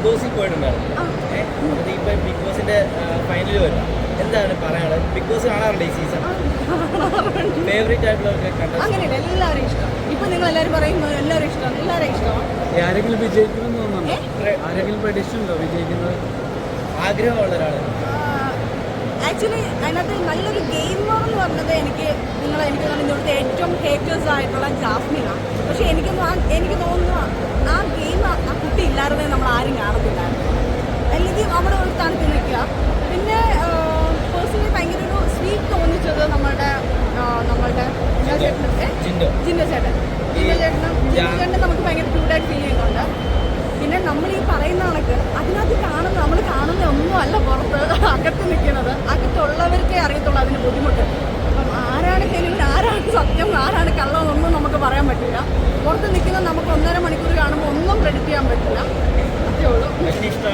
ബോസിൽ പോയിട്ടുണ്ടായിരുന്നു. ഇപ്പം ബിഗ് ബോസിന്റെ ഫൈനൽ വരും. എന്താണ് പറയാനുള്ളത്? ബിഗ് ബോസ് കാണാറുണ്ട് ഈ സീസൺ? ഫേവറേറ്റ് ആയിട്ടുള്ളവർക്ക് അങ്ങനെയല്ല, എല്ലാവരും ഇഷ്ടം. ഇപ്പൊ നിങ്ങൾ എല്ലാവരും പറയുമ്പോൾ എല്ലാവരും ഇഷ്ടമാണ്, എല്ലാവരും ഇഷ്ടമാണ്. ആരെങ്കിലും വിജയിക്കുമെന്ന് തോന്നുന്നുണ്ടോ? ആരെങ്കിലും പ്രഡിക്ഷൻ ഉണ്ടോ വിജയിക്കുന്നത്? ആഗ്രഹമുള്ള ഒരാൾ ആക്ച്വലി അതിനകത്ത് നല്ലൊരു ഗെയിമർ എന്ന് പറഞ്ഞത് എനിക്ക് തോന്നുന്നു ഇവിടുത്തെ ഏറ്റവും ഹേറ്റേഴ്സ് ആയിട്ടുള്ള ജാസ്മിനാണ്. പക്ഷെ എനിക്ക് തോന്നുന്നു ആ ഗെയിം ആ കുട്ടി ഇല്ലായിരുന്നേ നമ്മൾ ആരും കാണത്തില്ലായിരുന്നു. അല്ലെങ്കിൽ അവിടെ ഒരു സ്ഥാനത്ത് നിൽക്കുക. പിന്നെ പേഴ്സണലി ഭയങ്കര ഒരു സ്വീറ്റ് തോന്നിച്ചത് നമ്മളുടെ ജിൻഡോ ചേട്ടൻ നമുക്ക് ഭയങ്കര ക്യൂട്ടായിട്ട് ഫീൽ ചെയ്യുന്നുണ്ട്. പിന്നെ നമ്മൾ ഈ പറയുന്ന കണക്ക് അതിനകത്ത് നമ്മൾ കാണുന്ന ഒന്നും അല്ല പുറത്ത് അകത്ത് നിൽക്കുന്നത്. അകത്തുള്ളവർക്കേ അറിയത്തുള്ളൂ അതിന് ബുദ്ധിമുട്ട്. അപ്പം ആരാണ് ജെനുവിൻ, ആരാണ് സത്യം, ആരാണ് കള്ളം ഒന്നും നമുക്ക് പറയാൻ പറ്റില്ല. പുറത്ത് നിൽക്കുന്നത് നമുക്ക് 1.5 മണിക്കൂർ കാണുമ്പോൾ ഒന്നും പ്രെഡിക്റ്റ് ചെയ്യാൻ പറ്റില്ല. അത്രേ ഉള്ളൂ. ഇഷ്ടം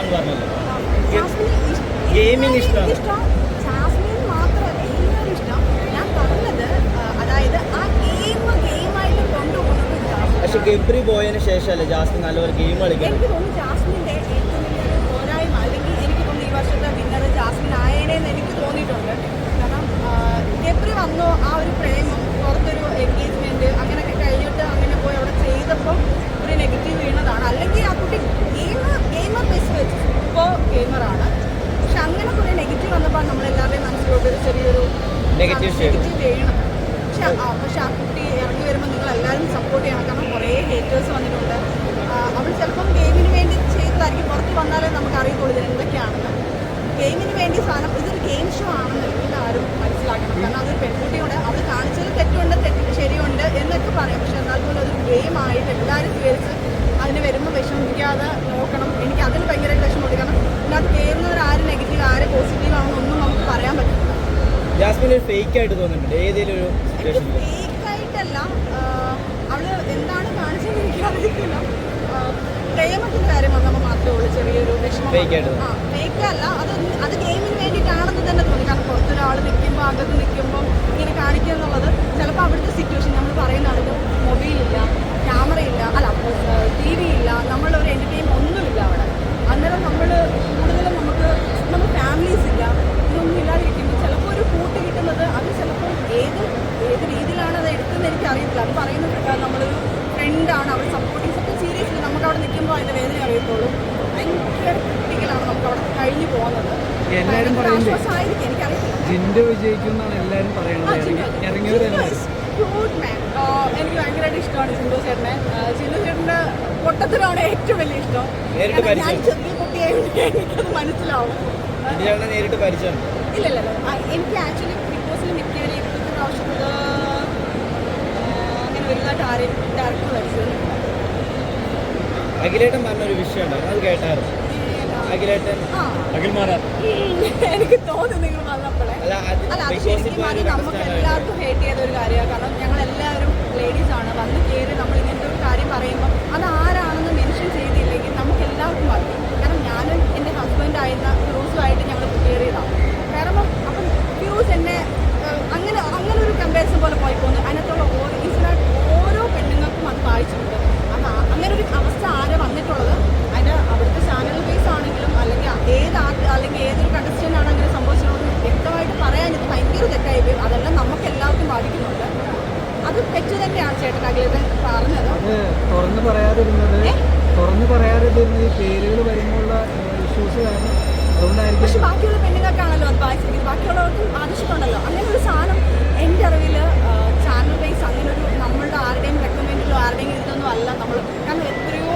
ജാസ്മിൻ മാത്രമല്ല, എല്ലാവരും ഇഷ്ടം. ഞാൻ പറഞ്ഞത് അതായത് ആ ഗെയിമായിട്ട് കൊണ്ടുപോകുന്നത്. പക്ഷെ ഗബ്രി പോയതിനു ശേഷമല്ലേ ജാസ്മിൻ നല്ലൊരു ഗെയിം കളിക്കുന്നത്? എനിക്ക് തോന്നുന്നു ജാസ്മിൻ്റെ ഏറ്റവും വലിയൊരു പോരായ്മ, അല്ലെങ്കിൽ എനിക്ക് തോന്നുന്നു ഈ വർഷത്തെ വിന്നർ ജാസ്മിൻ ആയേനെന്ന് എനിക്ക് തോന്നിയിട്ടുണ്ട്. കാരണം ഗബ്രി വന്നു, ആ ഒരു പ്രേമം, പുറത്തൊരു എൻഗേജ്മെൻറ്റ് അങ്ങനെയൊക്കെ കഴിഞ്ഞിട്ട് അങ്ങനെ പോയി അവിടെ ചെയ്തപ്പോൾ ഒരു നെഗറ്റീവ് വീണതാണ്. അല്ലെങ്കിൽ ആ കുട്ടി ഗെയിമർ ബെസ്റ്റ് വെച്ച് ഇപ്പോൾ ഗെയിമറാണ്. പക്ഷെ അങ്ങനെ കുറേ നെഗറ്റീവ് വന്നപ്പോൾ നമ്മളെല്ലാവരുടെയും മനസ്സിലോട്ട് ഒരു ചെറിയൊരു നെഗറ്റീവ് വീണം. പക്ഷെ ആ കുട്ടി ഇറങ്ങി വരുമ്പോൾ നിങ്ങൾ എല്ലാവരും സപ്പോർട്ട് ചെയ്യണം. കാരണം കുറേ ഹേറ്റേഴ്സ് വന്നിട്ടുണ്ട്. അവൾ ചിലപ്പം ഗെയിമിന് വേണ്ടി ചെയ്തതായിരിക്കും. പുറത്ത് വന്നാലേ നമുക്ക് അറിയത്തുള്ളൂ ഇതിന് എന്തൊക്കെയാണെന്ന്. ഗെയിമിന് വേണ്ടി സാധനം ഇതൊരു ഗെയിം ഷോ ആണെന്ന് എല്ലാവരും മനസ്സിലാക്കണം. കാരണം അതൊരു പെൺകുട്ടിയോട് അവൾ കാണിച്ചതിൽ തെറ്റുണ്ട്, ശരിയുണ്ട് എന്നൊക്കെ പറയാം. പക്ഷെ എന്നാൽ പോലും അതൊരു ഗെയിമായിട്ട് എല്ലാവരും സ്വീകരിച്ച് അതിന് വരുമ്പോൾ വിഷമിക്കാതെ നോക്കണം. എനിക്ക് അതിന് ഭയങ്കരമായിട്ട് വിഷമമുണ്ട്. കാരണം ഇതിനകത്ത് കയറുന്നവരാരും നെഗറ്റീവ് ആരും പോസിറ്റീവ് ആണെന്നൊന്നും നമുക്ക് പറയാൻ പറ്റില്ല. ജാസ്മിൻ ഒരു ഫേക്ക് ആയിട്ട് തോന്നുന്നുണ്ട് ഏതെങ്കിലും ഒരു സിറ്റുവേഷനിൽ? ഫേക്കായിട്ടല്ല, അവള് എന്താണ് കാണിച്ചതെന്ന് എനിക്കറിയത്തില്ല. പ്രേമത്തിൻ്റെ കാര്യം വന്നപ്പോൾ മാത്രമേ ഉള്ളൂ ചെറിയൊരു വിഷമം. ഫേക്കല്ല, അത് ഗെയിമിന് വേണ്ടിയിട്ടാണെന്ന് തന്നെ തോന്നി. കാരണം പുറത്തൊരാൾ നിൽക്കുമ്പോൾ അകത്ത് നിൽക്കുമ്പോൾ ഇങ്ങനെ കാണിക്കുക എന്നുള്ളത് ചിലപ്പോൾ അവിടുത്തെ സിറ്റുവേഷൻ നമ്മൾ പറയുന്നതാണെങ്കിൽ മൊബൈലില്ല, ക്യാമറയില്ല, TV ഇല്ല, നമ്മളൊരു എൻ്റർടൈൻമെൻറ്റ് ഒന്നുമില്ല അവിടെ. അന്നേരം നമ്മൾ കൂടുതലും നമുക്ക് ഫാമിലീസ് ഇല്ല, ഇതൊന്നും ഇല്ലാതിരിക്കുമ്പോൾ ചിലപ്പോൾ ഒരു കൂട്ട് കിട്ടുന്നത് അത് ചിലപ്പോൾ ഏത് രീതിയിലാണ് അത് എടുക്കുന്നത് എനിക്കറിയത്തില്ല. അത് പറയുന്നത് നമ്മളൊരു ഫ്രണ്ടാണ്, അവർ സപ്പോർട്ടിങ് സീരിയസ്ലി നമുക്ക് അവിടെ നിൽക്കുമ്പോൾ അതിൻ്റെ വേദന അറിയത്തുള്ളൂ. ഭയങ്കര ക്രിട്ടിക്കലാണ് നമുക്ക് അവിടെ കഴിഞ്ഞു പോകുന്നത്. ആശ്വാസമായിരിക്കും, എനിക്കറിയത്തില്ല. ജിൻഡോ വിജയിക്കുമെന്നാണ് എല്ലാവരും പറയുന്നത്. എനിക്ക് ഭയങ്കരമായിട്ട് ഇഷ്ടമാണ് ജിൻഡോ ചേട്ടനെ. ജിൻഡോ ചേട്ടൻ്റെ പൊട്ടത്തിനാണ് ഏറ്റവും വലിയ ഇഷ്ടം. ഞാൻ ചെറിയ കുട്ടിയായിട്ട് എനിക്കത് മനസ്സിലാവും. ഇല്ലല്ലോ, എനിക്ക് ആക്ച്വലി ബിഗ് ബോസിൽ മിക്കവരെ ഇപ്പോഴത്തെ പ്രാവശ്യം അങ്ങനെ വലുതായിട്ട് ആരെയും ഡയറക്റ്റ് പരിചയം. അഖിലേട്ടൻ പറഞ്ഞൊരു വിഷയമുണ്ട്, അത് കേട്ടായിരുന്നു. എനിക്ക് തോന്നുന്നു നിങ്ങൾ പറഞ്ഞപ്പോഴേ അത് ശരിക്കും അത് നമുക്ക് എല്ലാവർക്കും ഹേറ്റ് ചെയ്ത ഒരു കാര്യമാണ്. കാരണം ഞങ്ങളെല്ലാവരും ലേഡീസാണ്. വന്ന് കയറി നമ്മൾ ഇങ്ങനത്തെ ഒരു കാര്യം പറയുമ്പോൾ അത് ആരാണെന്ന് മെൻഷൻ ചെയ്തില്ലെങ്കിൽ നമുക്ക് എല്ലാവർക്കും അറിയാം. കാരണം ഞാനും എൻ്റെ ഹസ്ബൻഡായിരുന്ന ഫിറോസുമായിട്ട് ഞങ്ങൾ കയറിയതാണ്. കാരണം അപ്പം ഫിറോസ് എന്നെ അങ്ങനെ ഒരു കമ്പാരിസൺ പോലെ പോയി പോകുന്നു. അതിനകത്തുള്ള ഓരോ പെണ്ണുങ്ങൾക്കും അത് വായിച്ചിട്ടുണ്ട്. അത് അങ്ങനെ ഒരു അവസ്ഥ ആരെ വന്നിട്ടുള്ളത് അതിൻ്റെ അവിടുത്തെ ചാനൽ ബേസ് ആണെങ്കിലും അല്ലെങ്കിൽ ഏതൊരു കണ്ടസ്റ്റൻ്റ് ആണെങ്കിലും സംഭവിച്ചിട്ടുള്ളത് വ്യക്തമായിട്ട് പറയാൻ ഇത് ഭയങ്കര തെറ്റായി പോയി. അതെല്ലാം നമുക്ക് എല്ലാവർക്കും ബാധിക്കുന്നുണ്ട്. അത് തെറ്റ് തന്നെയാണ് ചേട്ടൻ അഖിലേട്ടൻ പറഞ്ഞത്. തുറന്നു പറയാതിരുന്നത് ഈ പേരുകൾ വരുമ്പോഴുള്ള ഇഷ്യൂസ് കാരണം അതുകൊണ്ടായിരിക്കും. പക്ഷെ ബാക്കിയുള്ള പെണ്ണുങ്ങൾക്കാണല്ലോ അത് ബാധിച്ചിരിക്കുന്നത്, ബാക്കിയുള്ളവർക്കും ബാധിച്ചിട്ടുണ്ടല്ലോ. അങ്ങനെ ഒരു സാധനം എൻ്റെ അറിവിൽ ചാനൽ ബേസ് അങ്ങനെ ഒരു നമ്മളുടെ ആരുടെയും റെക്കമെൻഡിലോ ആരുടെയും ഇതൊന്നും അല്ല നമ്മൾ. കാരണം എത്രയോ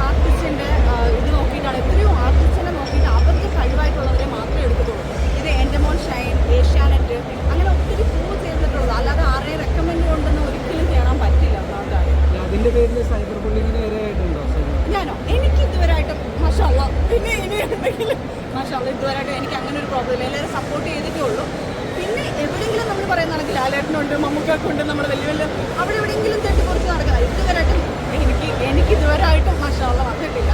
ആർട്ടിസ്റ്റിൻ്റെ ഇത് നോക്കിയിട്ടാണ്, എത്രയോ ആർട്ടിസ്റ്റിനെ നോക്കിയിട്ട് അവർക്ക് കഴിവായിട്ടുള്ളവരെ മാത്രമേ എടുക്കത്തുള്ളൂ. ഇത് എൻ്റെ മോൻ ഷൈൻ, ഏഷ്യാനെറ്റ് അങ്ങനെ ഒത്തിരി പ്രൂവ് ചെയ്തിട്ടുള്ളത്. അല്ലാതെ ആരുടെയും റെക്കമെൻഡ് കൊണ്ടൊന്നും ഒരിക്കലും കയറാൻ പറ്റില്ല. അതിൻ്റെ പേരിൽ സൈബർ ബുള്ളിങ്ങിന് വരെയായിട്ടുണ്ടോ? ഞാനോ? എനിക്ക് ഇതുവരെയായിട്ടും മാഷാഅല്ലാ, പിന്നെ ഇനിയുണ്ടെങ്കിലും മാഷാഅല്ലാ ഇതുവരെയായിട്ടും എനിക്ക് അങ്ങനെ ഒരു പ്രോബ്ലം ഇല്ല. എല്ലാവരും സപ്പോർട്ട് ചെയ്തിട്ടേ ഉള്ളൂ. പിന്നെ എവിടെയെങ്കിലും നമ്മൾ പറയുന്നതാണെങ്കിൽ ലാലേട്ടനുണ്ട്, മമ്മൂക്കാക്കുണ്ട്, നമ്മൾ വലിയ അവിടെ എവിടെയെങ്കിലും തെറ്റി കുറച്ച് നടക്കുന്നത്. ഇതുവരെയായിട്ടും എനിക്ക് ഇതുവരെയായിട്ടും മാഷാഅല്ലാ വന്നിട്ടില്ല.